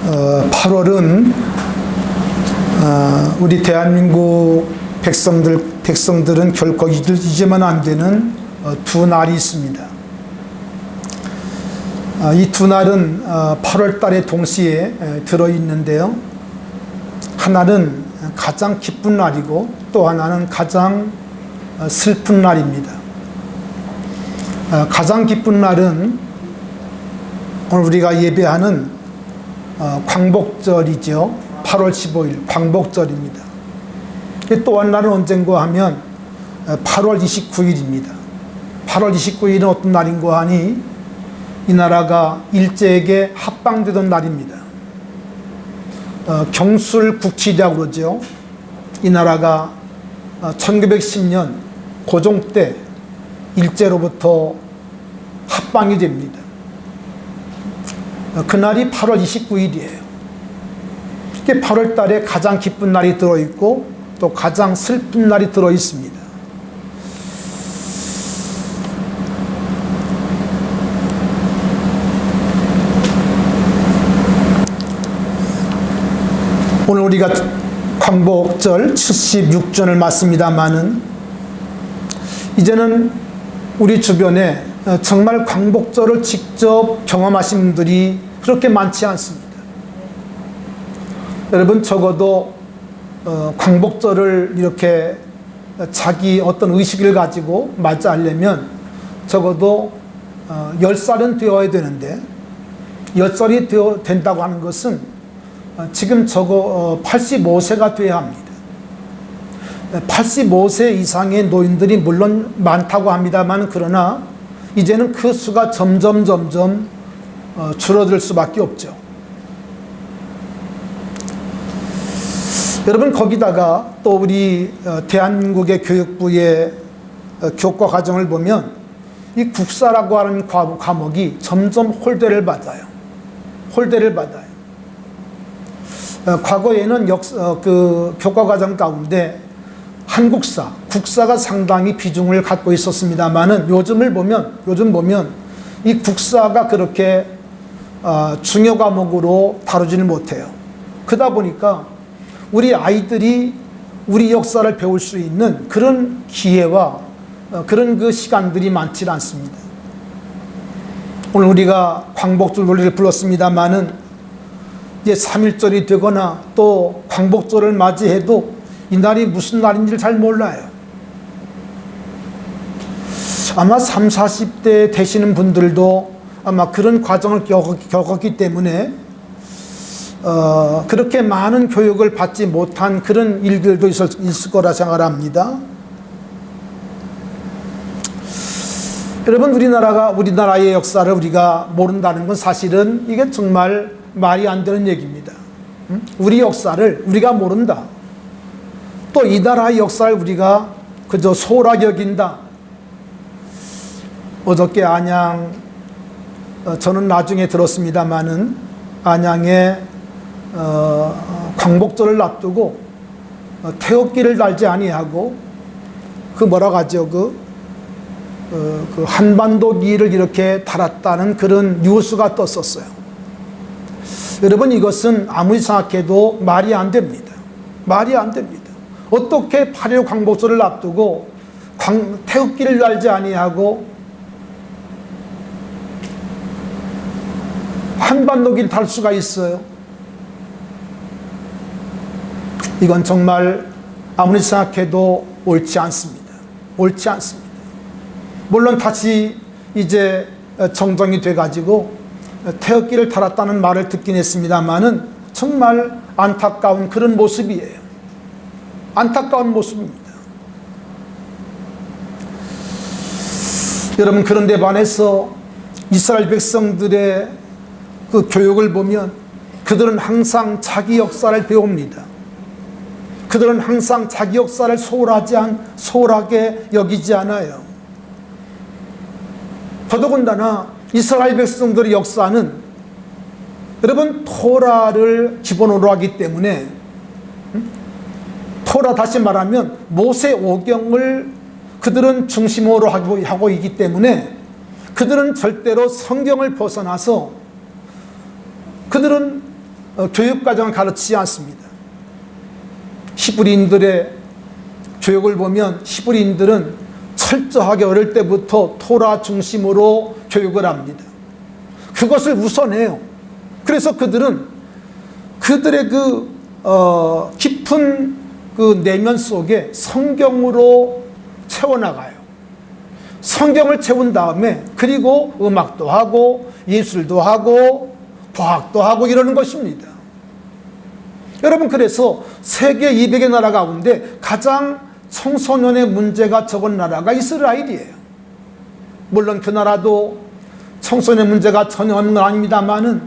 8월은 우리 대한민국 백성들은 결코 잊으면 안 되는 두 날이 있습니다. 이 두 날은 8월 달에 동시에 들어있는데요. 하나는 가장 기쁜 날이고 또 하나는 가장 슬픈 날입니다. 가장 기쁜 날은 오늘 우리가 예배하는 광복절이죠. 8월 15일 광복절입니다. 또 한 날은 언젠가 하면 8월 29일입니다. 8월 29일은 어떤 날인가 하니 이 나라가 일제에게 합방되던 날입니다. 경술국치라고 그러죠. 이 나라가 1910년 고종 때 일제로부터 합방이 됩니다. 그날이 8월 29일이에요. 8월 달에 가장 기쁜 날이 들어있고 또 가장 슬픈 날이 들어있습니다. 오늘 우리가 광복절 76전을 맞습니다마는 이제는 우리 주변에 정말 광복절을 직접 경험하신 분들이 그렇게 많지 않습니다. 여러분 적어도 광복절을 이렇게 자기 어떤 의식을 가지고 맞이하려면 적어도 10살은 되어야 되는데 10살이 된다고 하는 것은 지금 적어 85세가 돼야 합니다. 85세 이상의 노인들이 물론 많다고 합니다만 그러나 이제는 그 수가 점점 줄어들 수밖에 없죠. 여러분 거기다가 또 우리 대한민국의 교육부의 교과 과정을 보면 이 국사라고 하는 과목이 점점 홀대를 받아요. 과거에는 교과 과정 가운데 한국사, 국사가 상당히 비중을 갖고 있었습니다만은 요즘 보면 이 국사가 그렇게 중요 과목으로 다루지를 못해요. 그러다 보니까 우리 아이들이 우리 역사를 배울 수 있는 그런 기회와 그런 그 시간들이 많지 않습니다. 오늘 우리가 광복절 논리를 불렀습니다만은 이제 3.1절이 되거나 또 광복절을 맞이해도 이 날이 무슨 날인지를 잘 몰라요. 아마 30, 40대 되시는 분들도 아마 그런 과정을 겪었기 때문에 그렇게 많은 교육을 받지 못한 그런 일들도 있을 거라 생각합니다. 여러분 우리나라의 역사를 우리가 모른다는 건 사실은 이게 정말 말이 안 되는 얘기입니다. 우리 역사를 우리가 모른다. 또 이 나라의 역사를 우리가 그저 소홀하게 여긴다. 어저께 안양, 저는 나중에 들었습니다마는 안양에 광복절을 앞두고 태극기를 달지 아니하고 그 뭐라고 하죠? 그 한반도기를 이렇게 달았다는 그런 뉴스가 떴었어요. 여러분 이것은 아무리 생각해도 말이 안 됩니다. 어떻게 8.15 광복절을 앞두고 태극기를 달지 아니하고 한반도기를 달 수가 있어요? 이건 정말 아무리 생각해도 옳지 않습니다. 물론 다시 이제 정정이 돼가지고 태극기를 달았다는 말을 듣긴 했습니다만은 정말 안타까운 그런 모습이에요. 안타까운 모습입니다. 여러분 그런데 반해서 이스라엘 백성들의 그 교육을 보면 그들은 항상 자기 역사를 배웁니다. 그들은 항상 자기 역사를 소홀하게 여기지 않아요. 더더군다나 이스라엘 백성들의 역사는 여러분 토라를 기본으로 하기 때문에 토라 다시 말하면 모세 오경을 그들은 중심으로 하고 있기 때문에 그들은 절대로 성경을 벗어나서 그들은 교육과정을 가르치지 않습니다. 히브리인들의 교육을 보면 히브리인들은 철저하게 어릴 때부터 토라 중심으로 교육을 합니다. 그것을 우선해요. 그래서 그들은 그들의 깊은 그 내면 속에 성경으로 채워나가요. 성경을 채운 다음에 그리고 음악도 하고 예술도 하고 과학도 하고 이러는 것입니다. 여러분, 그래서 세계 200의 나라 가운데 가장 청소년의 문제가 적은 나라가 이스라엘이에요. 물론 그 나라도 청소년 문제가 전혀 없는 건 아닙니다만은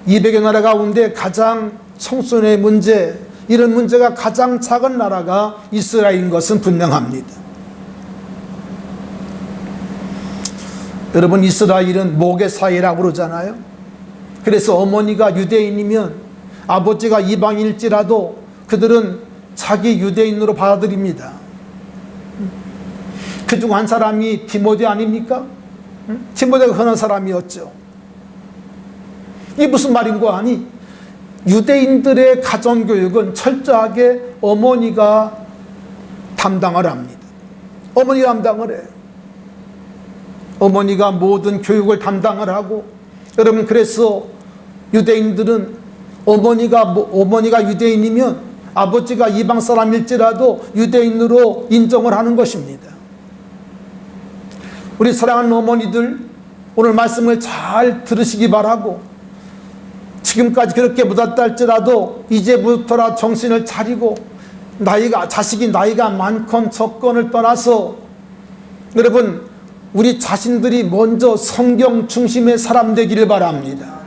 200의 나라 가운데 가장 청소년의 문제, 이런 문제가 가장 작은 나라가 이스라엘인 것은 분명합니다. 여러분, 이스라엘은 목의 사이라고 그러잖아요. 그래서 어머니가 유대인이면 아버지가 이방인일지라도 그들은 자기 유대인으로 받아들입니다. 그중 한 사람이 디모데 아닙니까? 디모데가 흔한 사람이었죠. 이게 무슨 말인고 하니, 유대인들의 가정교육은 철저하게 어머니가 담당을 합니다. 어머니가 담당을 해요. 어머니가 모든 교육을 담당을 하고, 여러분, 그래서 유대인들은 어머니가 유대인이면 아버지가 이방 사람일지라도 유대인으로 인정을 하는 것입니다. 우리 사랑하는 어머니들, 오늘 말씀을 잘 들으시기 바라고, 지금까지 그렇게 묻었다 할지라도 이제부터라 정신을 차리고, 자식이 나이가 많건 적건을 떠나서 여러분, 우리 자신들이 먼저 성경 중심의 사람 되기를 바랍니다.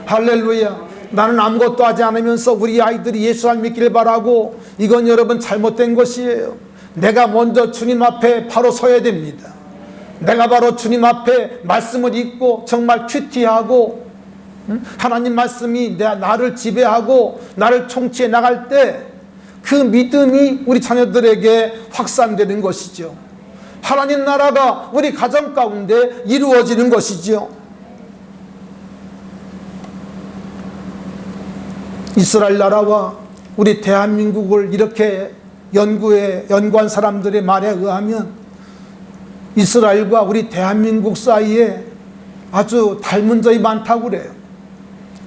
할렐루야. 나는 아무것도 하지 않으면서 우리 아이들이 예수 안 믿기를 바라고, 이건 여러분 잘못된 것이에요. 내가 먼저 주님 앞에 바로 서야 됩니다. 내가 바로 주님 앞에 말씀을 읽고 정말 큐티하고 하나님 말씀이 나를 지배하고 나를 총치해 나갈 때 그 믿음이 우리 자녀들에게 확산되는 것이죠. 하나님 나라가 우리 가정 가운데 이루어지는 것이죠. 이스라엘 나라와 우리 대한민국을 이렇게 연구한 사람들의 말에 의하면 이스라엘과 우리 대한민국 사이에 아주 닮은 점이 많다고 그래요.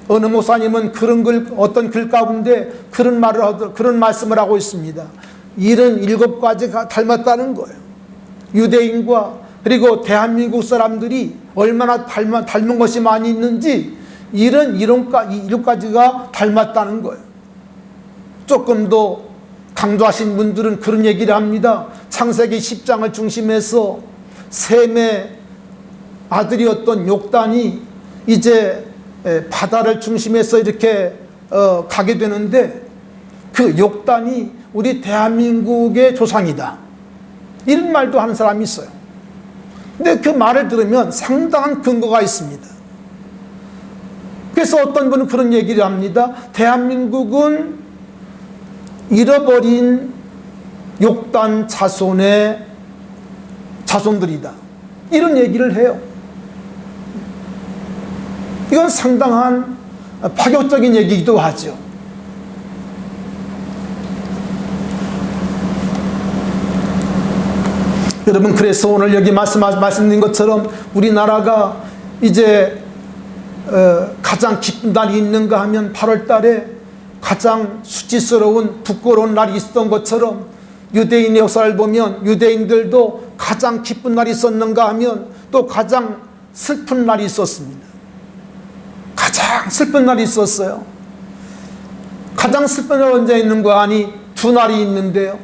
어느 목사님은 어떤 글 가운데 그런 말씀을 하고 있습니다. 77가지가 닮았다는 거예요. 유대인과 그리고 대한민국 사람들이 얼마나 닮은 것이 많이 있는지 77가지가 닮았다는 거예요. 조금 더 강조하신 분들은 그런 얘기를 합니다. 창세기 10장을 중심해서 셈의 아들이었던 욕단이 이제 바다를 중심해서 이렇게 가게 되는데, 그 욕단이 우리 대한민국의 조상이다, 이런 말도 하는 사람이 있어요. 근데 그 말을 들으면 상당한 근거가 있습니다. 그래서 어떤 분은 그런 얘기를 합니다. 대한민국은 잃어버린 욕단 자손의 자손들이다, 이런 얘기를 해요. 이건 상당한 파격적인 얘기이기도 하죠. 여러분, 그래서 오늘 여기 말씀드린 것처럼 우리나라가 이제 가장 기쁜 날이 있는가 하면 8월 달에 가장 수치스러운 부끄러운 날이 있었던 것처럼, 유대인의 역사를 보면 유대인들도 가장 기쁜 날이 있었는가 하면 또 가장 슬픈 날이 있었습니다. 가장 슬픈 날이 있었어요. 가장 슬픈 날 언제 있는가 하니 두 날이 있는데요.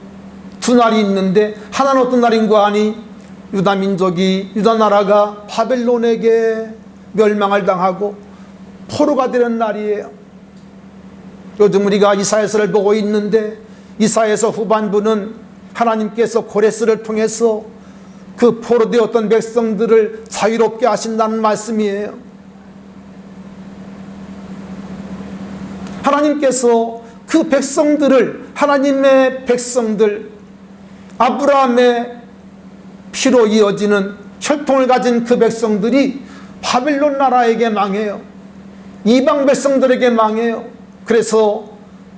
두 날이 있는데, 하나는 어떤 날인가 하니 유다 나라가 바벨론에게 멸망을 당하고 포로가 되는 날이에요. 요즘 우리가 이사야서를 보고 있는데, 이사야서 후반부는 하나님께서 고레스를 통해서 그 포로되었던 백성들을 자유롭게 하신다는 말씀이에요. 하나님께서 그 백성들을, 하나님의 백성들, 아브라함의 피로 이어지는 혈통을 가진 그 백성들이 바벨론 나라에게 망해요. 이방 백성들에게 망해요. 그래서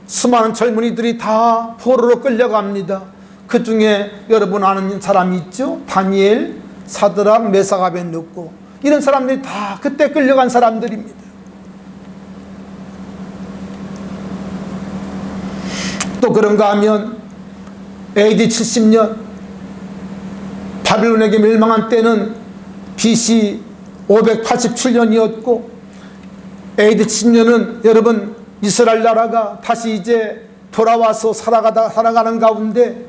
수많은 젊은이들이 다 포로로 끌려갑니다. 그 중에 여러분 아는 사람이 있죠? 다니엘, 사드락, 메삭, 아벳느고. 이런 사람들이 다 그때 끌려간 사람들입니다. 또 그런가 하면 AD 70년 바빌론에게 멸망한 때는 BC 587년이었고 AD 70년은 여러분 이스라엘 나라가 다시 이제 돌아와서 살아가는 가운데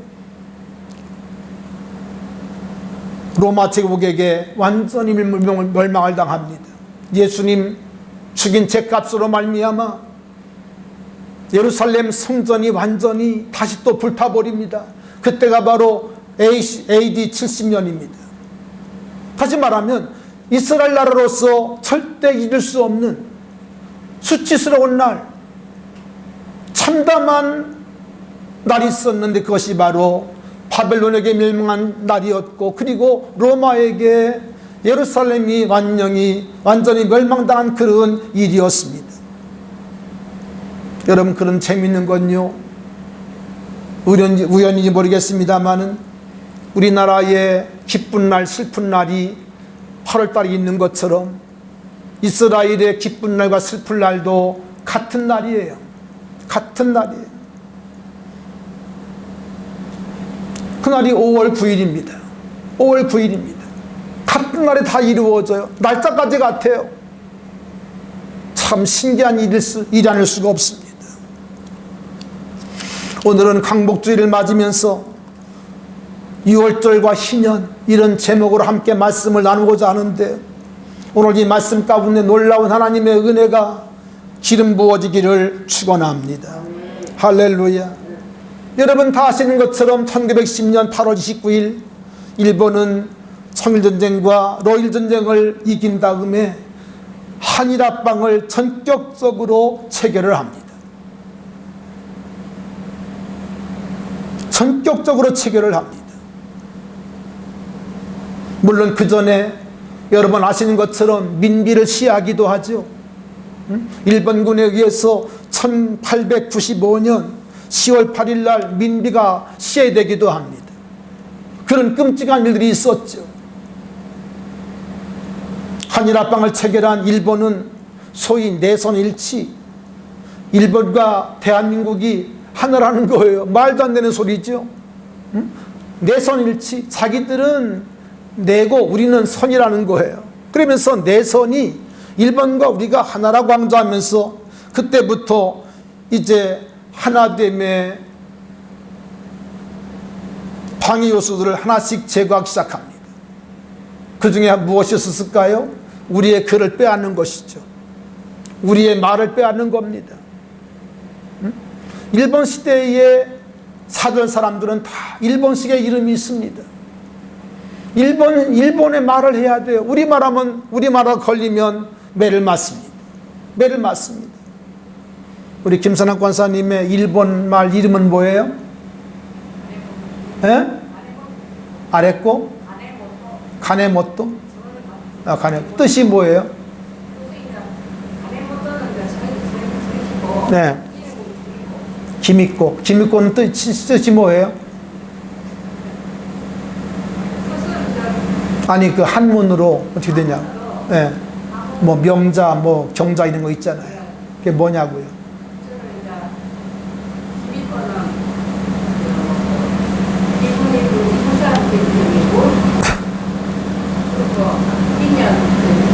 로마 제국에게 완전히 멸망을 당합니다. 예수님 죽인 죄값으로 말미암아 예루살렘 성전이 완전히 다시 또 불타버립니다. 그때가 바로 AD 70년입니다. 다시 말하면 이스라엘 나라로서 절대 잊을 수 없는 수치스러운 날, 참담한 날이 있었는데 그것이 바로 바벨론에게 멸망한 날이었고, 그리고 로마에게 예루살렘이 완전히 멸망당한 그런 일이었습니다. 여러분, 그런 재미있는 건요, 우연인지 모르겠습니다만은 우리나라에 기쁜 날, 슬픈 날이 8월달에 있는 것처럼 이스라엘의 기쁜 날과 슬픈 날도 같은 날이에요. 같은 날이에요. 그날이 5월 9일입니다. 5월 9일입니다. 같은 날에 다 이루어져요. 날짜까지 같아요. 참 신기한 일이 아닐 수가 없습니다. 오늘은 광복주의를 맞으면서 6월절과 희년, 이런 제목으로 함께 말씀을 나누고자 하는데, 오늘 이 말씀 가운데 놀라운 하나님의 은혜가 기름 부어지기를 축원합니다. 할렐루야. 여러분 다 아시는 것처럼 1910년 8월 29일 일본은 청일전쟁과 러일전쟁을 이긴 다음에 한일합방을 전격적으로 체결을 합니다. 전격적으로 체결을 합니다. 물론 그 전에 여러분 아시는 것처럼 민비를 시하기도 하죠. 일본군에 의해서 1895년 10월 8일 날 민비가 시해되기도 합니다. 그런 끔찍한 일들이 있었죠. 한일합방을 체결한 일본은 소위 내선일치, 일본과 대한민국이 하나라는 거예요. 말도 안 되는 소리죠. 내선일치, 자기들은 내고 우리는 선이라는 거예요. 그러면서 내선이 일본과 우리가 하나라고 강조하면서 그때부터 이제 하나됨의 방해 요소들을 하나씩 제거하기 시작합니다. 그 중에 무엇이 있었을까요? 우리의 글을 빼앗는 것이죠. 우리의 말을 빼앗는 겁니다. 일본 시대에 살던 사람들은 다 일본식의 이름이 있습니다. 일본의 말을 해야 돼요. 우리말하고 걸리면 매를 맞습니다. 매를 맞습니다. 우리 김선학 권사님의 일본 말 이름은 뭐예요? 예? 아레꼬? 가네모토? 아, 뜻이 뭐예요? 네. 기미꼬는 뜻이 뭐예요? 아니, 그 한문으로 어떻게 되냐? 네. 뭐 명자, 뭐 경자 이런 거 있잖아요. 그게 뭐냐고요?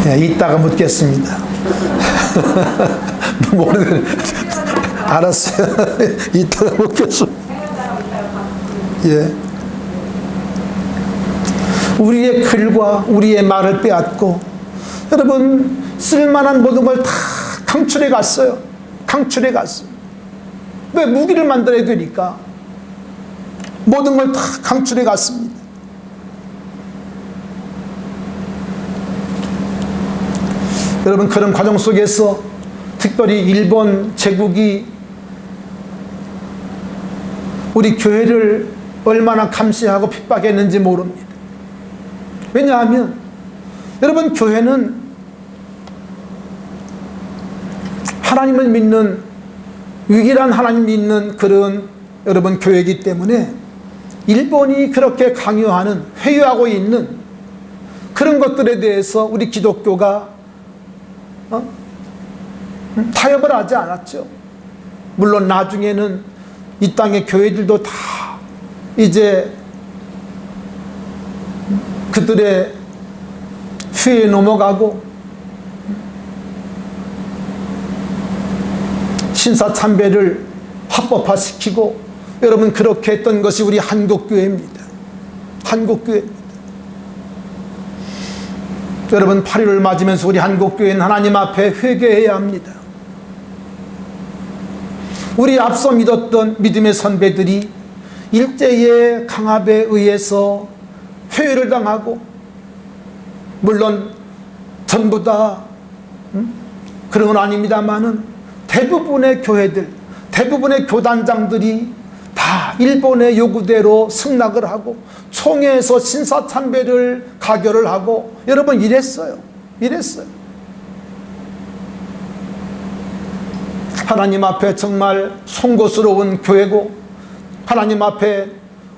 네, 이따가 묻겠습니다. 모르겠네. 알았어요. 이따가 묻겠습니다. 예. 우리의 글과 우리의 말을 빼앗고, 여러분, 쓸만한 모든 걸 다 강출해 갔어요. 강출해 갔어요. 왜? 무기를 만들어야 되니까. 모든 걸 다 강출해 갔습니다. 여러분, 그런 과정 속에서 특별히 일본 제국이 우리 교회를 얼마나 감시하고 핍박했는지 모릅니다. 왜냐하면 여러분, 교회는 하나님을 믿는 위기란 하나님 믿는 그런 여러분 교회이기 때문에 일본이 그렇게 강요하는 회유하고 있는 그런 것들에 대해서 우리 기독교가 타협을 하지 않았죠. 물론 나중에는 이 땅의 교회들도 다 이제 그들의 회에 넘어가고 신사참배를 합법화시키고 여러분 그렇게 했던 것이 우리 한국교회입니다. 한국교회입니다. 여러분 8.1을 맞으면서 우리 한국교회는 하나님 앞에 회개해야 합니다. 우리 앞서 믿었던 믿음의 선배들이 일제의 강압에 의해서 회유를 당하고 물론 전부 다 그런 건 아닙니다만은 대부분의 교회들, 대부분의 교단장들이 다 일본의 요구대로 승낙을 하고 총회에서 신사참배를 가결을 하고 여러분 이랬어요. 하나님 앞에 정말 송구스러운 교회고 하나님 앞에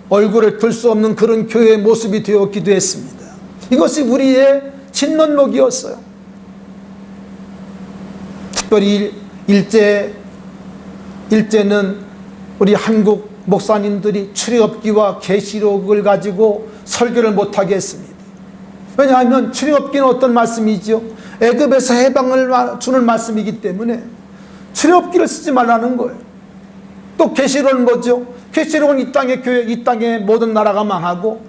얼굴을 들 수 없는 그런 교회의 모습이 되었기도 했습니다. 이것이 우리의 진면목이었어요. 특별히 일제는 우리 한국 목사님들이 출애굽기와 계시록을 가지고 설교를 못하게 했습니다. 왜냐하면 출애굽기는 어떤 말씀이죠? 애굽에서 해방을 주는 말씀이기 때문에 출애굽기를 쓰지 말라는 거예요. 또 계시록은 뭐죠? 계시록은 이 땅의 교회, 이 땅의 모든 나라가 망하고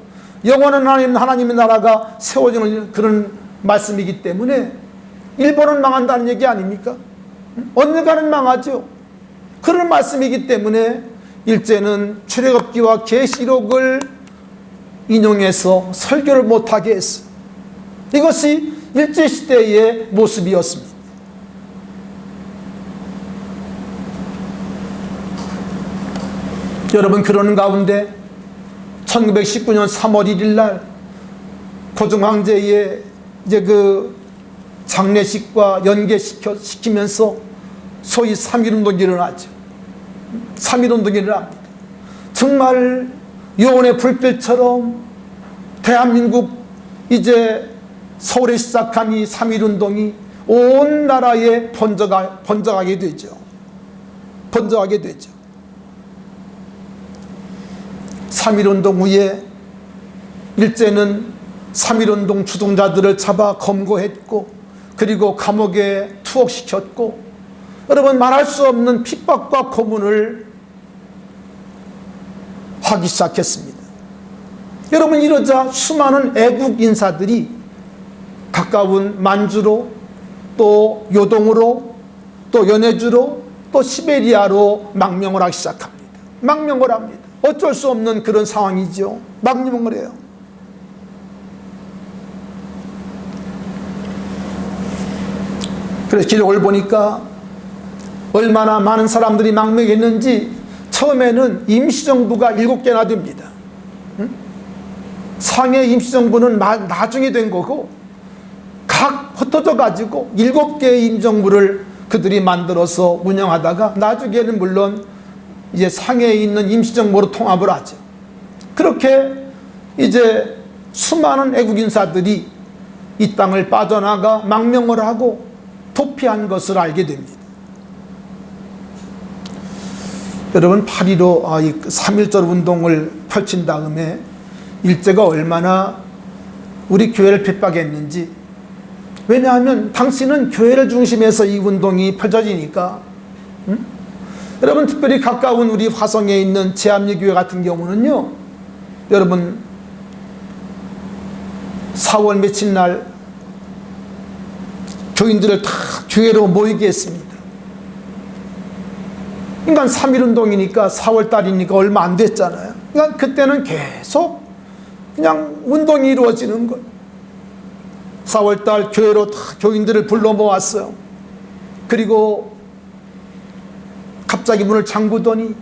영원한 하나님의 나라가 세워지는 그런 말씀이기 때문에 일본은 망한다는 얘기 아닙니까? 언젠가는 망하죠. 그런 말씀이기 때문에 일제는 출애굽기와 계시록을 인용해서 설교를 못하게 했어요. 이것이 일제시대의 모습이었습니다. 여러분 그러는 가운데 1919년 3월 1일 날 고종황제의 이제 그 장례식과 연계시키면서 소위 3.1운동이 일어나죠. 3.1운동이 일어납니다. 정말 요원의 불빛처럼 대한민국 이제 서울에 시작한 이 3.1운동이 온 나라에 번져가게 되죠. 3.1운동 후에 일제는 3.1운동 주동자들을 잡아 검거했고 그리고 감옥에 투옥시켰고 여러분 말할 수 없는 핍박과 고문을 하기 시작했습니다. 여러분 이러자 수많은 애국 인사들이 가까운 만주로 또 요동으로 또 연해주로 또 시베리아로 망명을 하기 시작합니다. 망명을 합니다. 어쩔 수 없는 그런 상황이죠. 망명을 해요. 그래서 기록을 보니까 얼마나 많은 사람들이 망명했는지 처음에는 임시정부가 7개나 됩니다. 상해 임시정부는 나중에 된 거고 각 흩어져 가지고 7개의 임정부를 그들이 만들어서 운영하다가 나중에는 물론 이제 상해에 있는 임시정부로 통합을 하죠. 그렇게 이제 수많은 애국인사들이 이 땅을 빠져나가 망명을 하고 도피한 것을 알게 됩니다. 여러분 8.15 3.1절 운동을 펼친 다음에 일제가 얼마나 우리 교회를 핍박했는지, 왜냐하면 당시는 교회를 중심해서 이 운동이 펼쳐지니까 여러분 특별히 가까운 우리 화성에 있는 제암리교회 같은 경우는요, 여러분 4월 며칠 날 교인들을 다 교회로 모이게 했습니다. 그러니까 3.1운동이니까 4월달이니까 얼마 안 됐잖아요. 그러니까 그때는 계속 그냥 운동이 이루어지는 거예요. 4월달 교회로 다 교인들을 불러 모았어요. 그리고 갑자기 문을 잠그더니,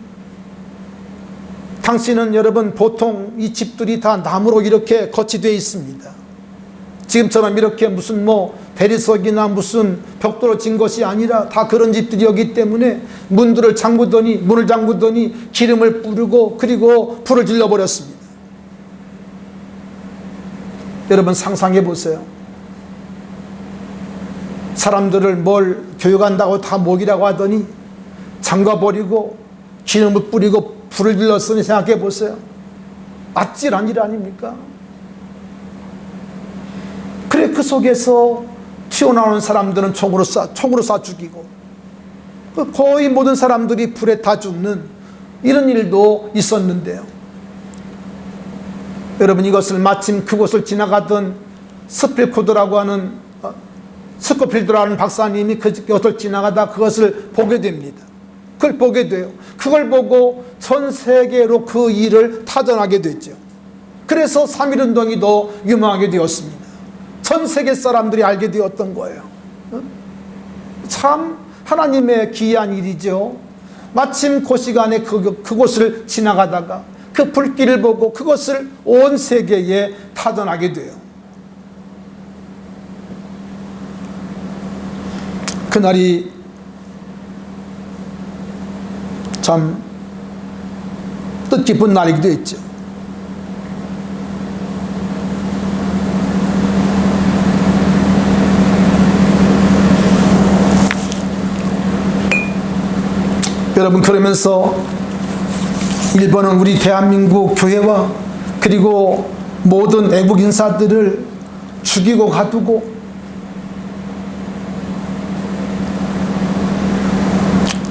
당시는 여러분 보통 이 집들이 다 나무로 이렇게 거치되어 있습니다. 지금처럼 이렇게 무슨 뭐 대리석이나 무슨 벽돌로 진 것이 아니라 다 그런 집들이었기 때문에 문을 잠그더니 기름을 뿌리고 그리고 불을 질러버렸습니다. 여러분 상상해 보세요. 사람들을 뭘 교육한다고 다 목이라고 하더니 잠가버리고 기름을 뿌리고 불을 질렀으니 생각해 보세요. 아찔한 일 아닙니까? 그래 그 속에서 튀어나오는 사람들은 총으로 쏴 죽이고 거의 모든 사람들이 불에 다 죽는 이런 일도 있었는데요. 여러분 이것을 마침 그곳을 지나가던 스필드라는 박사님이 그것을 지나가다 그것을 보게 됩니다. 그걸 보게 돼요. 그걸 보고 전 세계로 그 일을 타전하게 됐죠. 그래서 3.1운동이 더 유명하게 되었습니다. 전 세계 사람들이 알게 되었던 거예요. 참 하나님의 기이한 일이죠. 마침 그 시간에 그곳을 지나가다가 그 불길을 보고 그것을 온 세계에 타전하게 돼요. 그날이 참 뜻깊은 날이기도 했죠. 여러분 그러면서 일본은 우리 대한민국 교회와 그리고 모든 애국 인사들을 죽이고 가두고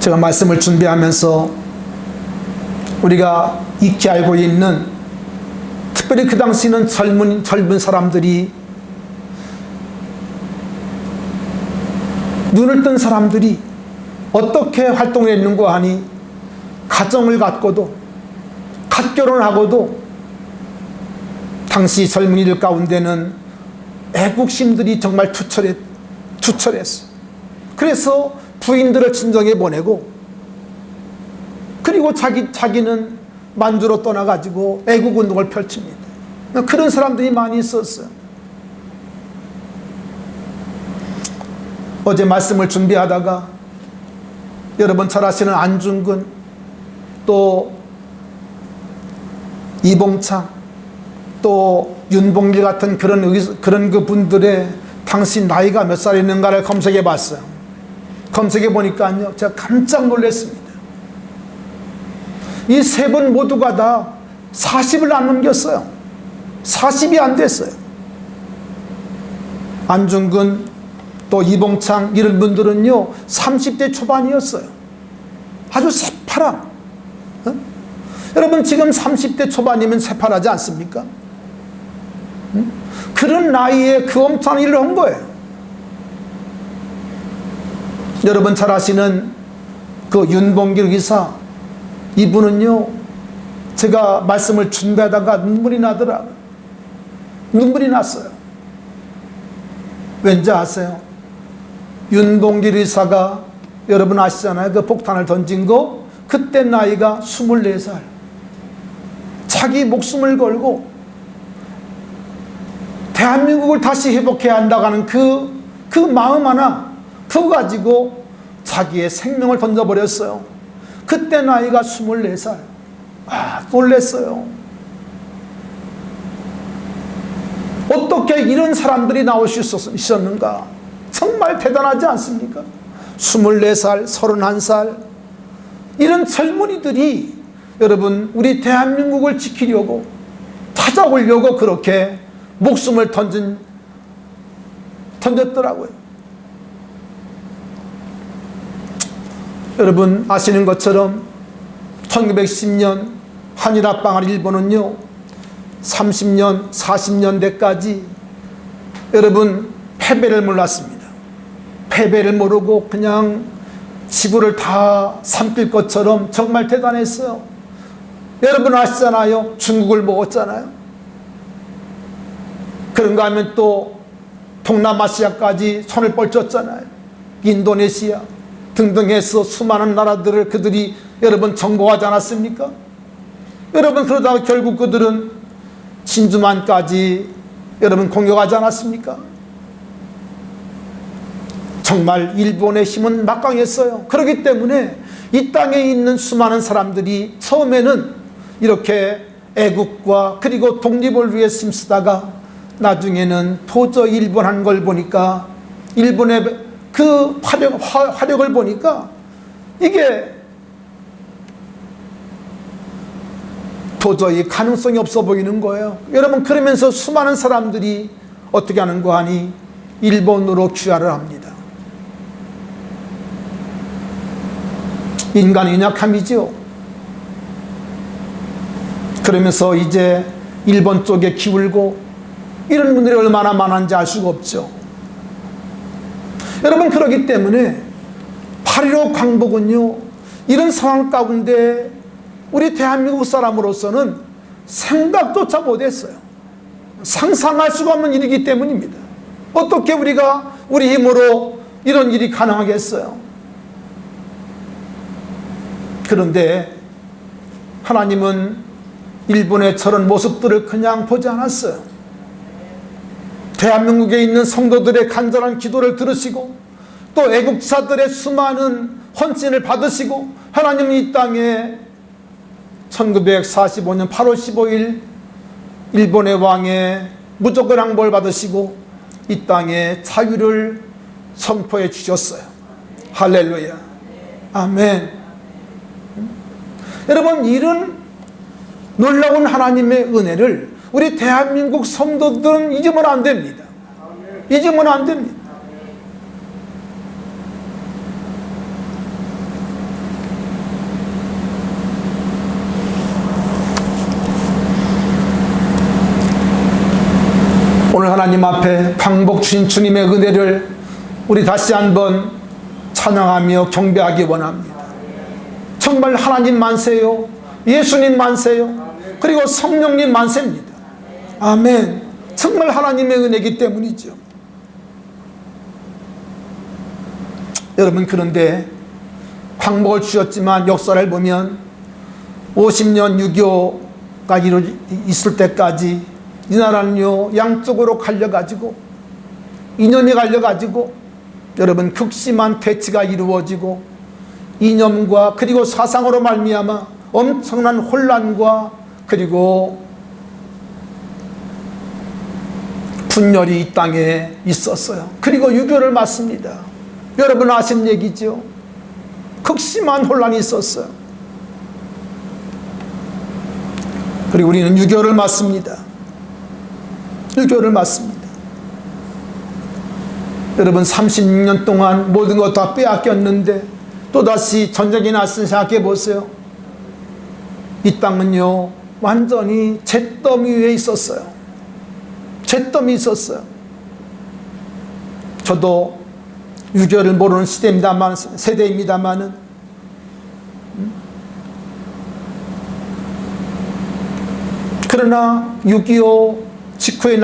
제가 말씀을 준비하면서 우리가 익히 알고 있는 특별히 그 당시는 젊은 사람들이 눈을 뜬 사람들이 어떻게 활동을 했는가 하니 가정을 갖고도 갓결혼을 하고도 당시 젊은이들 가운데는 애국심들이 정말 투철했어요. 그래서 부인들을 친정에 보내고 그리고 자기는 만주로 떠나가지고 애국운동을 펼칩니다. 그런 사람들이 많이 있었어요. 어제 말씀을 준비하다가 여러분 잘 아시는 안중근 또 이봉창 또 윤봉길 같은 그런 그분들의 당시 나이가 몇 살 있는가를 검색해 봤어요. 검색해 보니까요 제가 깜짝 놀랐습니다. 이 세 분 모두가 다 40을 안 넘겼어요. 40이 안 됐어요. 안중근 또 이봉창 이런 분들은요 30대 초반이었어요. 아주 새파라. 여러분 지금 30대 초반이면 새파라지 않습니까? 그런 나이에 그 엄청난 일을 한 거예요. 여러분 잘 아시는 그 윤봉길 의사, 이분은요 제가 말씀을 준비하다가 눈물이 나더라고요. 눈물이 났어요. 왠지 아세요? 윤봉길 의사가 여러분 아시잖아요. 그 폭탄을 던진 거 그때 나이가 24살. 자기 목숨을 걸고 대한민국을 다시 회복해야 한다고 하는 그 마음 하나 그거 가지고 자기의 생명을 던져버렸어요. 그때 나이가 24살. 놀랬어요. 어떻게 이런 사람들이 나올 수 있었는가? 정말 대단하지 않습니까? 24살, 31살 이런 젊은이들이 여러분 우리 대한민국을 지키려고 찾아오려고 그렇게 목숨을 던졌더라고요. 여러분 아시는 것처럼 1910년 한일합방을 일본은요 30년, 40년대까지 여러분 패배를 몰랐습니다. 패배를 모르고 그냥 지구를 다 삼킬 것처럼 정말 대단했어요. 여러분 아시잖아요. 중국을 먹었잖아요. 그런가 하면 또 동남아시아까지 손을 뻗쳤잖아요. 인도네시아 등등 해서 수많은 나라들을 그들이 여러분 정복하지 않았습니까? 여러분 그러다가 결국 그들은 진주만까지 여러분 공격하지 않았습니까? 정말 일본의 힘은 막강했어요. 그렇기 때문에 이 땅에 있는 수많은 사람들이 처음에는 이렇게 애국과 그리고 독립을 위해 힘쓰다가 나중에는 도저히 일본 한 걸 보니까, 일본의 그 화력을 보니까 이게 도저히 가능성이 없어 보이는 거예요. 여러분, 그러면서 수많은 사람들이 어떻게 하는 거 하니 일본으로 귀화를 합니다. 인간의 연약함이죠. 그러면서 이제 일본 쪽에 기울고, 이런 분들이 얼마나 많은지 알 수가 없죠. 여러분, 그렇기 때문에 8.15 광복은요, 이런 상황 가운데 우리 대한민국 사람으로서는 생각조차 못했어요. 상상할 수가 없는 일이기 때문입니다. 어떻게 우리가 우리 힘으로 이런 일이 가능하겠어요? 그런데 하나님은 일본의 저런 모습들을 그냥 보지 않았어요. 대한민국에 있는 성도들의 간절한 기도를 들으시고, 또 애국자들의 수많은 헌신을 받으시고, 하나님은 이 땅에 1945년 8월 15일 일본의 왕의 무조건 항복을 받으시고 이 땅에 자유를 선포해 주셨어요. 할렐루야. 아멘. 여러분, 이런 놀라운 하나님의 은혜를 우리 대한민국 성도들은 잊으면 안 됩니다. 잊으면 안 됩니다. 오늘 하나님 앞에 광복 주신 주님의 은혜를 우리 다시 한번 찬양하며 경배하기 원합니다. 정말 하나님 만세요, 예수님 만세요, 그리고 성령님 만세입니다. 아멘. 정말 하나님의 은혜이기 때문이죠. 여러분, 그런데 광복을 주셨지만 역사를 보면 50년 6.25가 있을 때까지 이 나라는요, 양쪽으로 갈려가지고, 이념이 갈려가지고, 여러분, 극심한 대치가 이루어지고, 이념과 그리고 사상으로 말미암아 엄청난 혼란과 그리고 분열이 이 땅에 있었어요. 그리고 유교를 맞습니다. 여러분 아시는 얘기죠. 극심한 혼란이 있었어요. 그리고 우리는 유교를 맞습니다. 유교를 맞습니다. 여러분, 36년 동안 모든 것 다 빼앗겼는데 또다시 전쟁이 났으니 생각해 보세요. 이 땅은요, 완전히 잿더미 위에 있었어요. 잿더미 있었어요. 저도 유교를 모르는 세대입니다만은 그러나 6.25 직후에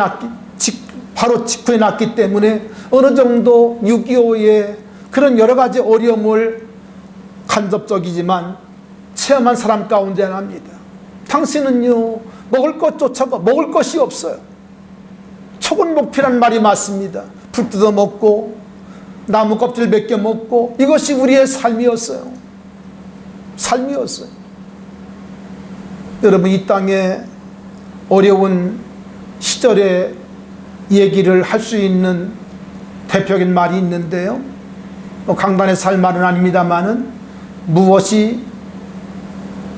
바로 직후에 났기 때문에 어느 정도 6.25의 그런 여러 가지 어려움을 간접적이지만 체험한 사람 가운데 하나입니다. 당신은요, 먹을 것이 없어요. 초근목피란 말이 맞습니다. 불 뜯어 먹고 나무 껍질 벗겨 먹고, 이것이 우리의 삶이었어요. 삶이었어요. 여러분, 이 땅에 어려운 시절의 얘기를 할 수 있는 대표적인 말이 있는데요, 강단에서 할 말은 아닙니다만은 무엇이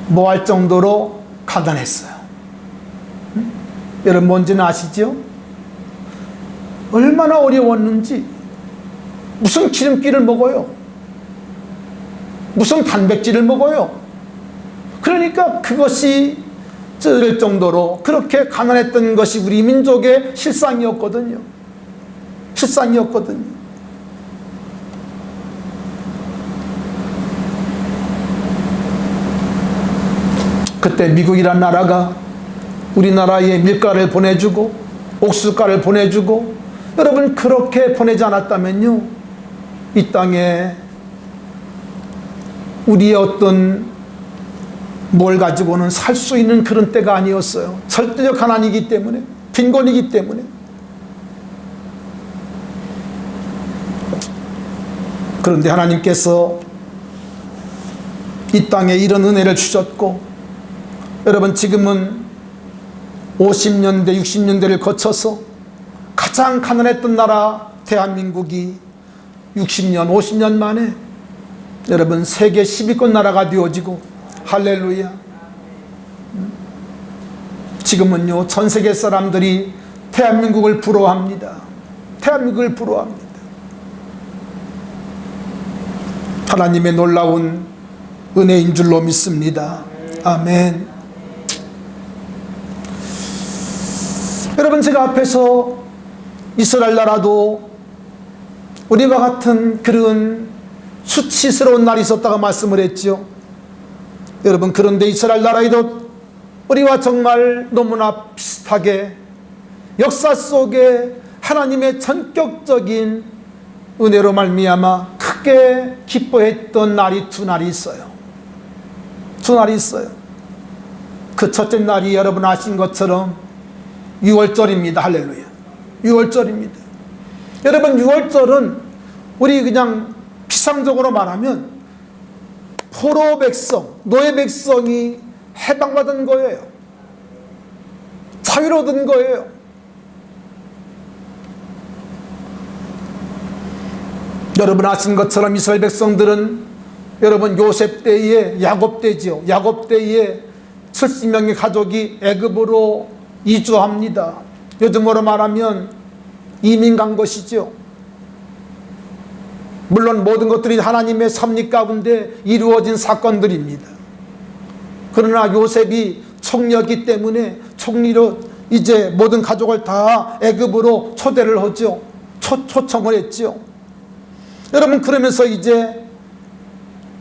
뭐할 정도로 가난했어요. 여러분, 뭔지는 아시죠? 얼마나 어려웠는지. 무슨 기름기를 먹어요? 무슨 단백질을 먹어요? 그러니까 그것이 쩔을 정도로 그렇게 가난했던 것이 우리 민족의 실상이었거든요. 실상이었거든요. 그때 미국이란 나라가 우리나라에 밀가루를 보내주고 옥수가를 보내주고, 여러분, 그렇게 보내지 않았다면요, 이 땅에 우리의 어떤 뭘 가지고는 살 수 있는 그런 때가 아니었어요. 절대적 가난이기 때문에, 빈곤이기 때문에. 그런데 하나님께서 이 땅에 이런 은혜를 주셨고, 여러분 지금은 50년대 60년대를 거쳐서 가장 가난했던 나라 대한민국이 60년 50년 만에 여러분 세계 10위권 나라가 되어지고, 할렐루야. 지금은요 전 세계 사람들이 대한민국을 부러워합니다. 대한민국을 부러워합니다. 하나님의 놀라운 은혜인 줄로 믿습니다. 아멘. 여러분 제가 앞에서 이스라엘 나라도 우리와 같은 그런 수치스러운 날이 있었다고 말씀을 했죠. 여러분 그런데 이스라엘 나라에도 우리와 정말 너무나 비슷하게 역사 속에 하나님의 전격적인 은혜로 말미암아 크게 기뻐했던 날이 두 날이 있어요. 두 날이 있어요. 그 첫째 날이 여러분 아신 것처럼 6월절입니다. 할렐루야. 6월절입니다. 여러분 6월절은 우리 그냥 피상적으로 말하면 포로 백성, 노예 백성이 해방받은 거예요. 자유를 얻은 거예요. 여러분 아신 것처럼 이스라엘 백성들은 여러분 요셉 때에 야곱 때지요. 야곱 때에 70명의 가족이 애굽으로 이주합니다. 요즘으로 말하면 이민 간 것이죠. 물론 모든 것들이 하나님의 섭리 가운데 이루어진 사건들입니다. 그러나 요셉이 총리였기 때문에 총리로 이제 모든 가족을 다 애굽으로 초대를 하죠. 초청을 했죠. 여러분 그러면서 이제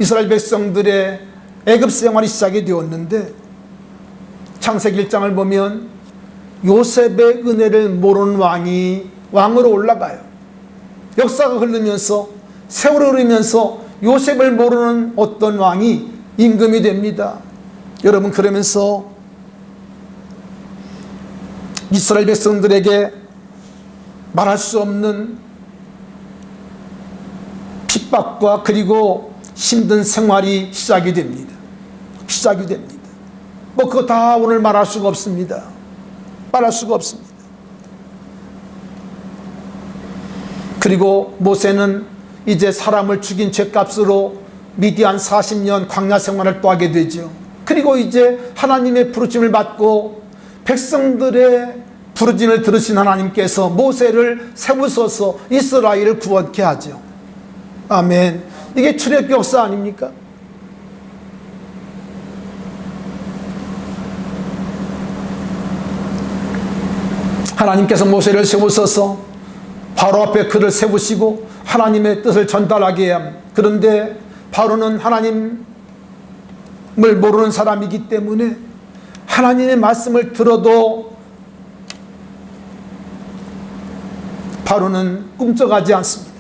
이스라엘 백성들의 애굽 생활이 시작이 되었는데, 창세기 1장을 보면 요셉의 은혜를 모르는 왕이 왕으로 올라가요. 역사가 흐르면서 세월이 흐르면서 요셉을 모르는 어떤 왕이 임금이 됩니다. 여러분 그러면서 이스라엘 백성들에게 말할 수 없는 핍박과 그리고 힘든 생활이 시작이 됩니다. 시작이 됩니다. 뭐 그거 다 오늘 말할 수가 없습니다. 말할 수가 없습니다. 그리고 모세는 이제 사람을 죽인 죄값으로 미디안 40년 광야 생활을 또 하게 되죠. 그리고 이제 하나님의 부르심을 받고 백성들의 부르심을 들으신 하나님께서 모세를 세우셔서 이스라엘을 구원케 하죠. 아멘. 이게 출애굽 역사 아닙니까? 하나님께서 모세를 세우셔서 바로 앞에 그를 세우시고 하나님의 뜻을 전달하게 함. 그런데 바로는 하나님을 모르는 사람이기 때문에 하나님의 말씀을 들어도 바로는 꿈쩍하지 않습니다.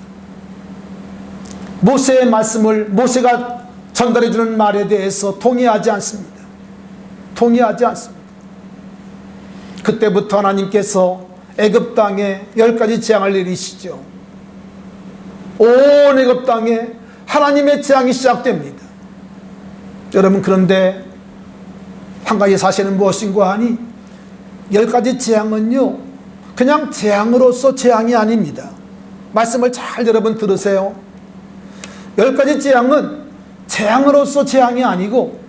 모세의 말씀을, 모세가 전달해 주는 말에 대해서 동의하지 않습니다. 동의하지 않습니다. 그때부터 하나님께서 애굽 땅에 10가지 재앙을 내리시죠. 온 애굽 땅에 하나님의 재앙이 시작됩니다. 여러분 그런데 한 가지 사실은 무엇인가 하니 10가지 재앙은요 그냥 재앙으로서 재앙이 아닙니다. 말씀을 잘 여러분 들으세요. 10가지 재앙은 재앙으로서 재앙이 아니고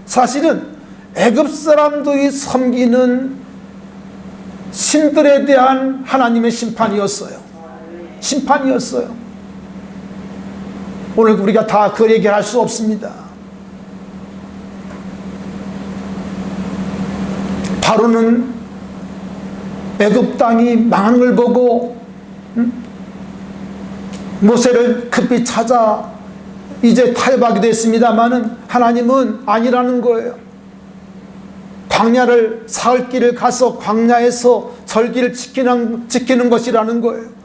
사실은 애굽 사람들이 섬기는 신들에 대한 하나님의 심판이었어요. 심판이었어요. 오늘 우리가 다 그 얘기를 할 수 없습니다. 바로는 애굽 땅이 망한 걸 보고 모세를 급히 찾아 이제 타협하게 됐습니다마는 하나님은 아니라는 거예요. 광야를 사흘 길을 가서 광야에서 절기를 지키는 것이라는 거예요.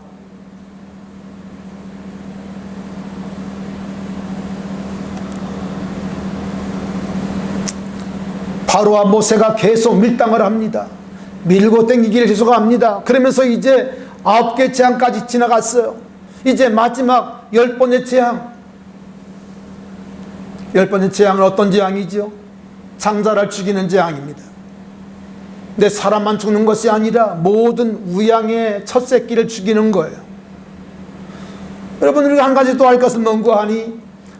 바로와 모세가 계속 밀당을 합니다. 밀고 땡기기를 계속 합니다. 그러면서 이제 9개 재앙까지 지나갔어요. 이제 마지막 10번째 재앙. 10번째 재앙은 어떤 재앙이죠? 장자를 죽이는 재앙입니다. 근데 사람만 죽는 것이 아니라 모든 우양의 첫 새끼를 죽이는 거예요. 여러분, 우리가 한 가지 또 알 것은 뭔가 하니,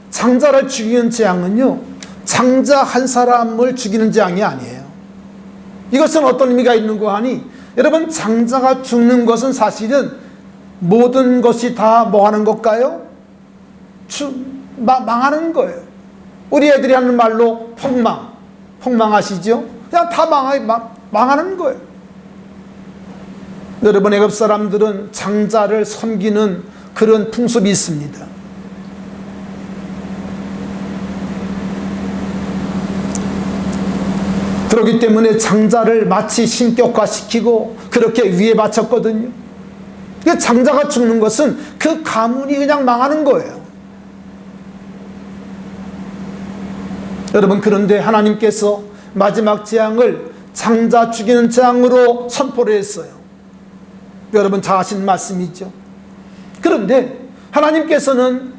장자를 죽이는 재앙은요, 장자 한 사람을 죽이는 재앙이 아니에요. 이것은 어떤 의미가 있는가 하니, 여러분, 장자가 죽는 것은 사실은 모든 것이 다 뭐 하는 것일까요? 망하는 거예요. 우리 애들이 하는 말로 폭망하시죠? 그냥 다 망하는 거예요. 여러분, 애굽 사람들은 장자를 섬기는 그런 풍습이 있습니다. 그렇기 때문에 장자를 마치 신격화시키고 그렇게 위에 바쳤거든요. 장자가 죽는 것은 그 가문이 그냥 망하는 거예요. 여러분, 그런데 하나님께서 마지막 재앙을 장자 죽이는 재앙으로 선포를 했어요. 여러분, 잘 아시는 말씀이죠. 그런데 하나님께서는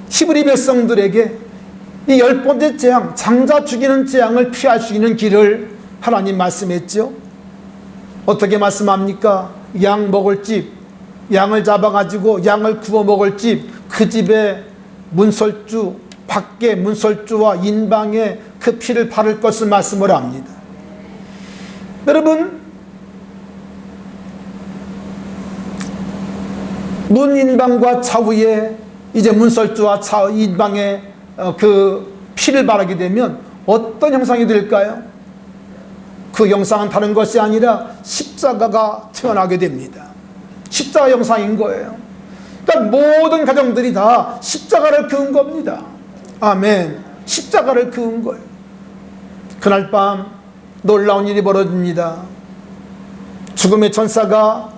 히브리 백성들에게 이 10번째 재앙, 장자 죽이는 재앙을 피할 수 있는 길을 하나님 말씀했죠. 어떻게 말씀합니까? 양 먹을 집, 양을 잡아가지고 양을 구워 먹을 집, 그 집에 문설주, 밖에 문설주와 인방에 그 피를 바를 것을 말씀을 합니다. 여러분, 문 인방과 차후에 이제 문설주와 인방에 그 피를 바르게 되면 어떤 형상이 될까요? 그 형상은 다른 것이 아니라 십자가가 태어나게 됩니다. 십자가 형상인 거예요. 그러니까 모든 가정들이 다 십자가를 그은 겁니다. 아멘. 십자가를 그은 거예요. 그날 밤 놀라운 일이 벌어집니다. 죽음의 천사가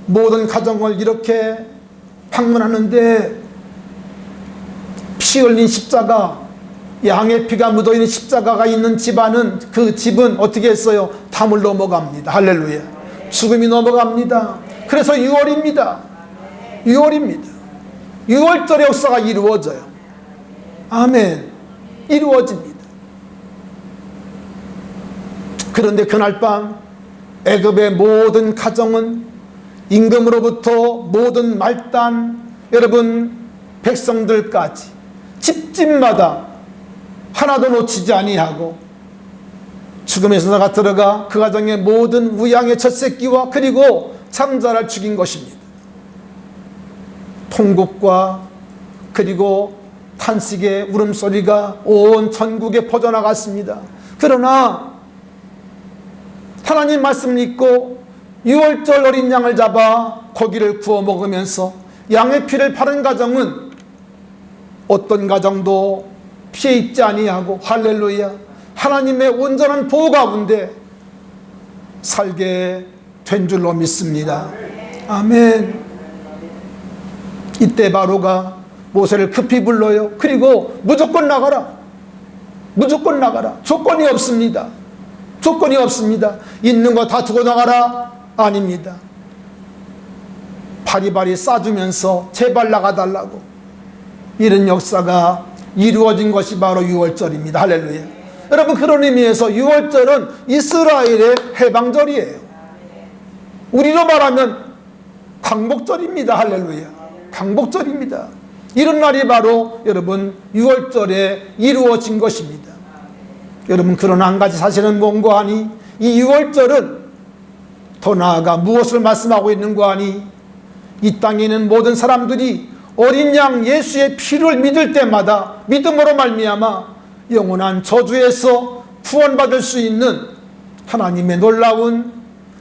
모든 가정을 이렇게 방문하는데, 피 흘린 십자가, 양의 피가 묻어있는 십자가가 있는 집안은, 그 집은 어떻게 했어요? 담을 넘어갑니다. 할렐루야. 죽음이 넘어갑니다. 그래서 6월입니다. 6월절의 역사가 이루어져요. 아멘. 이루어집니다. 그런데 그날 밤 애굽의 모든 가정은 임금으로부터 모든 말단, 여러분 백성들까지 집집마다 하나도 놓치지 아니하고 죽음의 천사가 들어가 그 가정의 모든 우양의 첫 새끼와 그리고 장자를 죽인 것입니다. 통곡과 그리고 탄식의 울음소리가 온 천국에 퍼져나갔습니다. 그러나 하나님 말씀 믿고 6월절 어린 양을 잡아 고기를 구워 먹으면서 양의 피를 바른 가정은 어떤 가정도 피해 입지 아니하고, 할렐루야, 하나님의 온전한 보호 가운데 살게 된 줄로 믿습니다. 아멘. 이때 바로가 모세를 급히 불러요. 그리고 무조건 나가라. 무조건 나가라. 조건이 없습니다. 조건이 없습니다. 있는 거 다 두고 나가라? 아닙니다. 바리바리 싸주면서 제발 나가달라고. 이런 역사가 이루어진 것이 바로 6월절입니다. 할렐루야. 여러분, 그런 의미에서 6월절은 이스라엘의 해방절이에요. 우리로 말하면 광복절입니다. 할렐루야. 광복절입니다. 이런 날이 바로 여러분 6월절에 이루어진 것입니다. 여러분, 그러나 한 가지 사실은 뭔가 하니, 이 6월절은 더 나아가 무엇을 말씀하고 있는가 하니, 이 땅에 있는 모든 사람들이 어린 양 예수의 피를 믿을 때마다 믿음으로 말미암아 영원한 저주에서 구원받을 수 있는 하나님의 놀라운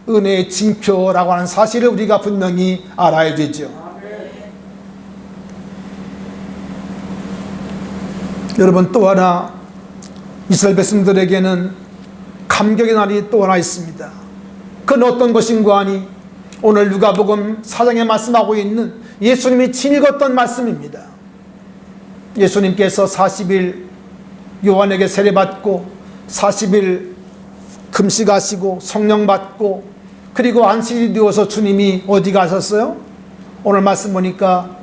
은혜의 징표라고 하는 사실을 우리가 분명히 알아야 되죠. 여러분, 또 하나 이스라엘 백성들에게는 감격의 날이 또 하나 있습니다. 그건 어떤 것인가 하니, 오늘 누가복음 4장에 말씀하고 있는 예수님이 읽었던 말씀입니다. 예수님께서 40일 요한에게 세례받고 40일 금식하시고 성령 받고 그리고 안식일이 되어서 주님이 어디 가셨어요? 오늘 말씀 보니까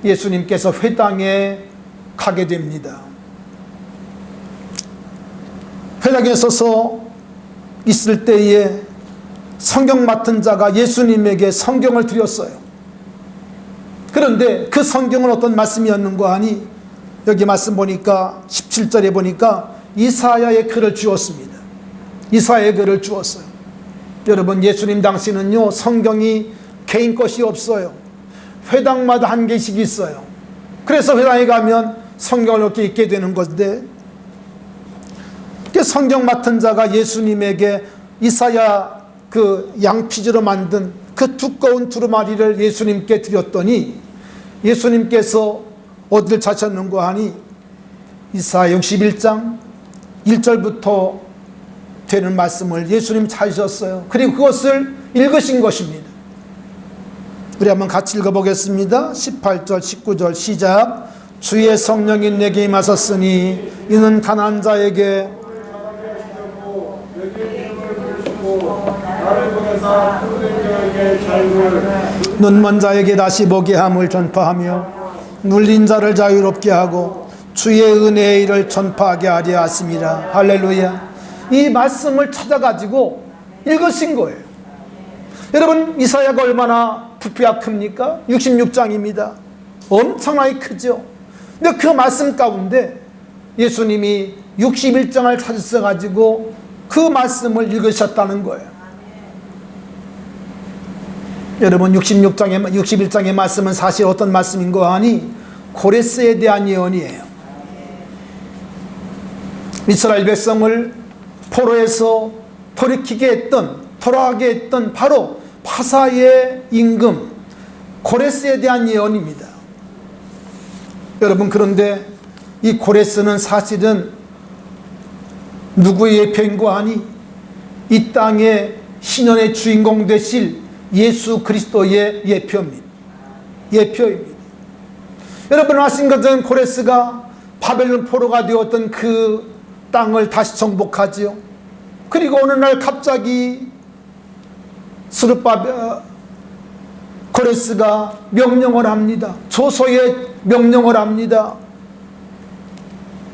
예수님께서 회당에 가게 됩니다. 회당에 서서 있을 때에 성경 맡은 자가 예수님에게 성경을 드렸어요. 그런데 그 성경은 어떤 말씀이었는가 하니 여기 말씀 보니까 17절에 보니까 이사야의 글을 주었습니다. 이사야의 글을 주었어요. 여러분, 예수님 당시는요, 성경이 개인 것이 없어요. 회당마다 한 개씩 있어요. 그래서 회당에 가면 성경을 이렇게 읽게 되는 건데, 성경 맡은 자가 예수님에게 이사야 그 양피지로 만든 그 두꺼운 두루마리를 예수님께 드렸더니 예수님께서 어디를 찾았는가 하니 이사야 61장 1절부터 되는 말씀을 예수님 찾으셨어요. 그리고 그것을 읽으신 것입니다. 우리 한번 같이 읽어보겠습니다. 18절 19절 시작. 주의 성령이 내게 임하셨으니 이는 가난한 자에게 눈먼 자에게 다시 보게 함을 전파하며 눌린 자를 자유롭게 하고 주의 은혜의 일을 전파하게 하려 하심이라. 할렐루야. 이 말씀을 찾아가지고 읽으신 거예요. 여러분, 이사야가 얼마나 부피가 큽니까? 66장입니다. 엄청나게 크죠. 근데 그 말씀 가운데 예수님이 61장을 찾으셔가지고 그 말씀을 읽으셨다는 거예요. 여러분, 61장의 말씀은 사실 어떤 말씀인가 하니 고레스에 대한 예언이에요. 이스라엘 백성을 포로에서 돌아가게 했던 바로 파사의 임금 고레스에 대한 예언입니다. 여러분, 그런데 이 고레스는 사실은 누구의 예표인가 하니 이 땅의 신년의 주인공 되실 예수 그리스도의 예표입니다. 여러분 아신 것은 고레스가 바벨론 포로가 되었던 그 땅을 다시 정복하지요. 그리고 어느 날 갑자기 고레스가 명령을 합니다. 조소에 명령을 합니다.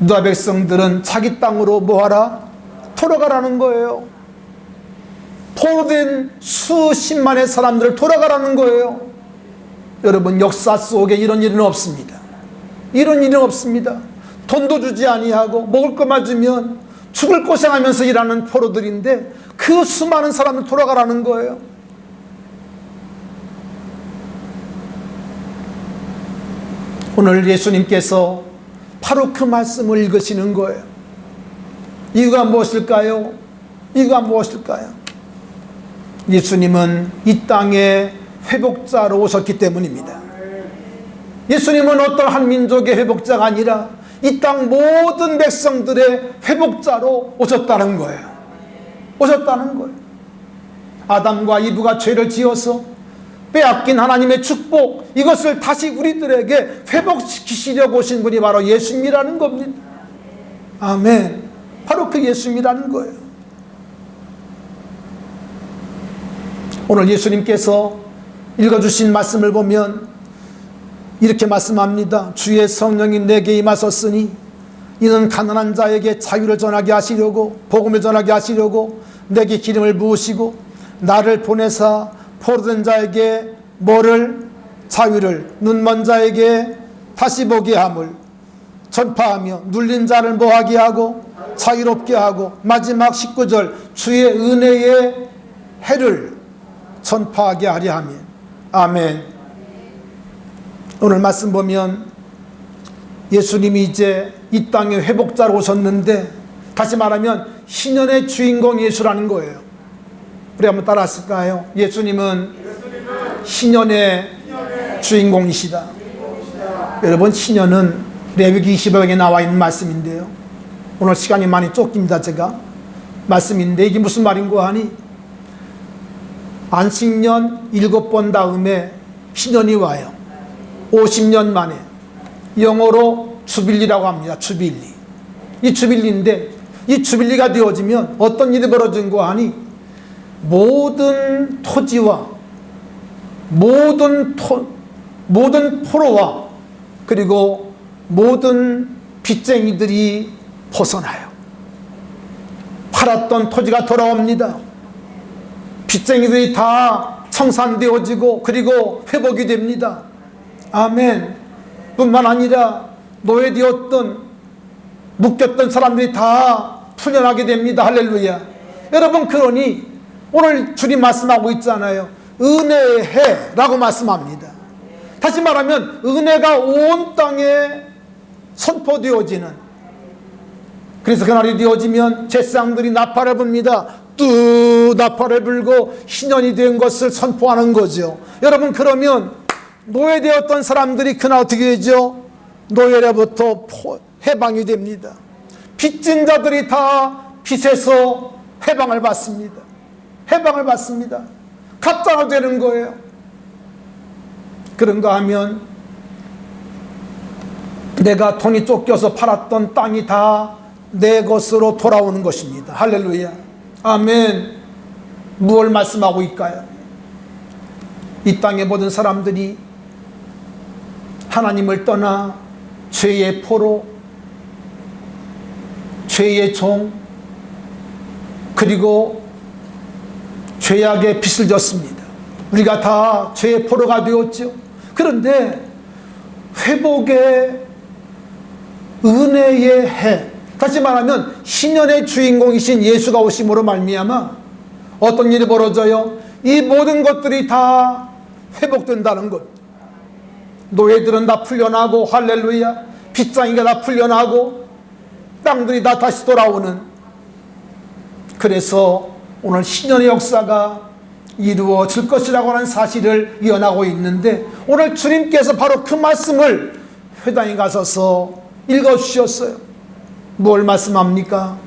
유다 백성들은 자기 땅으로 뭐하라? 돌아가라는 거예요. 포로된 수십만의 사람들을 돌아가라는 거예요. 여러분, 역사 속에 이런 일은 없습니다. 이런 일은 없습니다. 돈도 주지 아니하고 먹을 것만 주면 죽을 고생하면서 일하는 포로들인데 그 수많은 사람들 돌아가라는 거예요. 오늘 예수님께서 바로 그 말씀을 읽으시는 거예요. 이유가 무엇일까요? 예수님은 이 땅에 회복자로 오셨기 때문입니다. 예수님은 어떤 한 민족의 회복자가 아니라 이 땅 모든 백성들의 회복자로 오셨다는 거예요. 아담과 이브가 죄를 지어서 빼앗긴 하나님의 축복, 이것을 다시 우리들에게 회복시키시려고 오신 분이 바로 예수님이라는 겁니다. 아멘. 바로 그 예수님이라는 거예요. 오늘 예수님께서 읽어주신 말씀을 보면 이렇게 말씀합니다. 주의 성령이 내게 임하셨으니 이는 가난한 자에게 자유를 전하게 하시려고, 복음을 전하게 하시려고 내게 기름을 부으시고 나를 보내사 포로된 자에게 뭐를? 자유를, 눈먼 자에게 다시 보게 함을 전파하며 눌린 자를 뭐하게 하고 자유롭게 하고, 마지막 19절 주의 은혜의 해를 전파하게 하려 하며. 아멘. 오늘 말씀 보면 예수님이 이제 이 땅에 회복자로 오셨는데, 다시 말하면 신년의 주인공 예수라는 거예요. 우리 한번 따라했을까요? 예수님은 신년의 주인공이시다. 여러분, 신년은 레위기 20장에 나와 있는 말씀인데요, 오늘 시간이 많이 쫓깁니다. 제가 말씀인데 이게 무슨 말인가 하니 안식년 7번 다음에 신년이 와요. 50년 만에. 영어로 주빌리라고 합니다. 주빌리. 이 주빌리인데 이 주빌리가 되어지면 어떤 일이 벌어진가 하니 모든 토지와 모든 모든 포로와 그리고 모든 빚쟁이들이 벗어나요. 팔았던 토지가 돌아옵니다. 빚쟁이들이 다 청산되어지고 그리고 회복이 됩니다. 아멘. 뿐만 아니라 노예되었던 묶였던 사람들이 다 풀려나게 됩니다. 할렐루야. 여러분, 그러니 오늘 주님 말씀하고 있잖아요. 은혜의 해라고 말씀합니다. 다시 말하면 은혜가 온 땅에 선포되어지는, 그래서 그날이 되어지면 제사장들이 나팔을 붑니다. 뚜 나팔을 불고 신년이 된 것을 선포하는 거죠. 여러분, 그러면 노예되었던 사람들이 그날 어떻게 되죠? 노예로부터 해방이 됩니다. 빚진 자들이 다 빚에서 해방을 받습니다. 해방을 받습니다. 갑자가 되는 거예요. 그런가 하면 내가 돈이 쫓겨서 팔았던 땅이 다 내 것으로 돌아오는 것입니다. 할렐루야. 아멘. 무엇을 말씀하고 있까요? 이 땅의 모든 사람들이 하나님을 떠나 죄의 포로, 죄의 종, 그리고 죄악의 빚을 졌습니다. 우리가 다 죄의 포로가 되었죠. 그런데 회복의 은혜의 해, 다시 말하면 신년의 주인공이신 예수가 오심으로 말미암아 어떤 일이 벌어져요? 이 모든 것들이 다 회복된다는 것. 노예들은 다 풀려나고, 할렐루야. 빚쟁이가 다 풀려나고, 땅들이 다 다시 돌아오는. 그래서 오늘 신년의 역사가 이루어질 것이라고 하는 사실을 예언하고 있는데, 오늘 주님께서 바로 그 말씀을 회당에 가셔서 읽어주셨어요. 뭘 말씀합니까?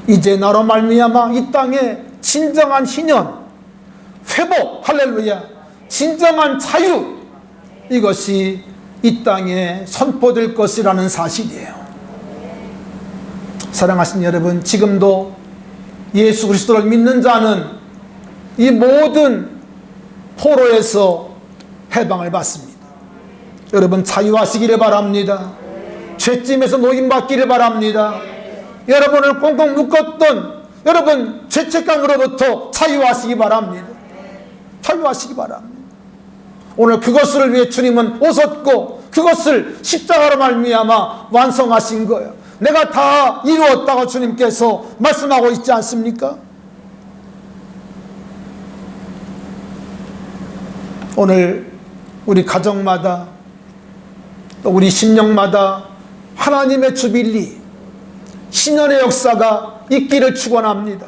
이제 나로 말미암아 이 땅에 진정한 희년, 회복, 할렐루야, 진정한 자유, 이것이 이 땅에 선포될 것이라는 사실이에요. 사랑하신 여러분, 지금도 예수 그리스도를 믿는 자는 이 모든 포로에서 해방을 받습니다. 여러분, 자유하시기를 바랍니다. 죄짐에서 노임받기를 바랍니다. 여러분을 꽁꽁 묶었던 여러분 죄책감으로부터 자유하시기 바랍니다. 자유하시기 바랍니다. 오늘 그것을 위해 주님은 오셨고 그것을 십자가로 말미암아 완성하신 거예요. 내가 다 이루었다고 주님께서 말씀하고 있지 않습니까? 오늘 우리 가정마다 또 우리 심령마다 하나님의 주빌리, 신년의 역사가 있기를 축원합니다.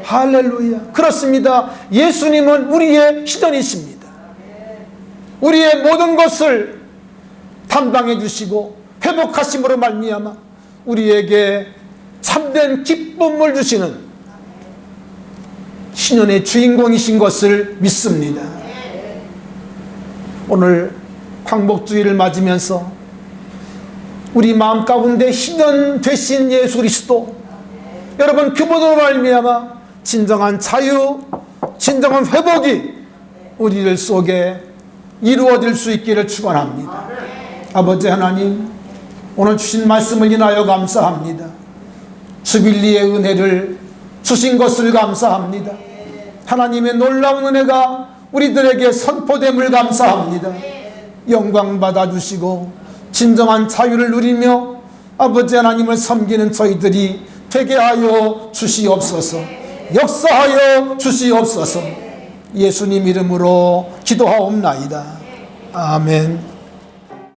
할렐루야. 그렇습니다. 예수님은 우리의 신년이십니다. 우리의 모든 것을 담당해 주시고 회복하심으로 말미암아 우리에게 참된 기쁨을 주시는 신년의 주인공이신 것을 믿습니다. 오늘 광복주의를 맞으면서 우리 마음 가운데 신년 되신 예수 그리스도, 여러분 그분으로 말미암아 진정한 자유, 진정한 회복이 우리들 속에 이루어질 수 있기를 축원합니다. 아버지 하나님, 오늘 주신 말씀을 인하여 감사합니다. 주빌리의 은혜를 주신 것을 감사합니다. 하나님의 놀라운 은혜가 우리들에게 선포됨을 감사합니다. 영광 받아주시고 진정한 자유를 누리며 아버지 하나님을 섬기는 저희들이 되게 하여 주시옵소서. 역사하여 주시옵소서. 예수님 이름으로 기도하옵나이다. 아멘.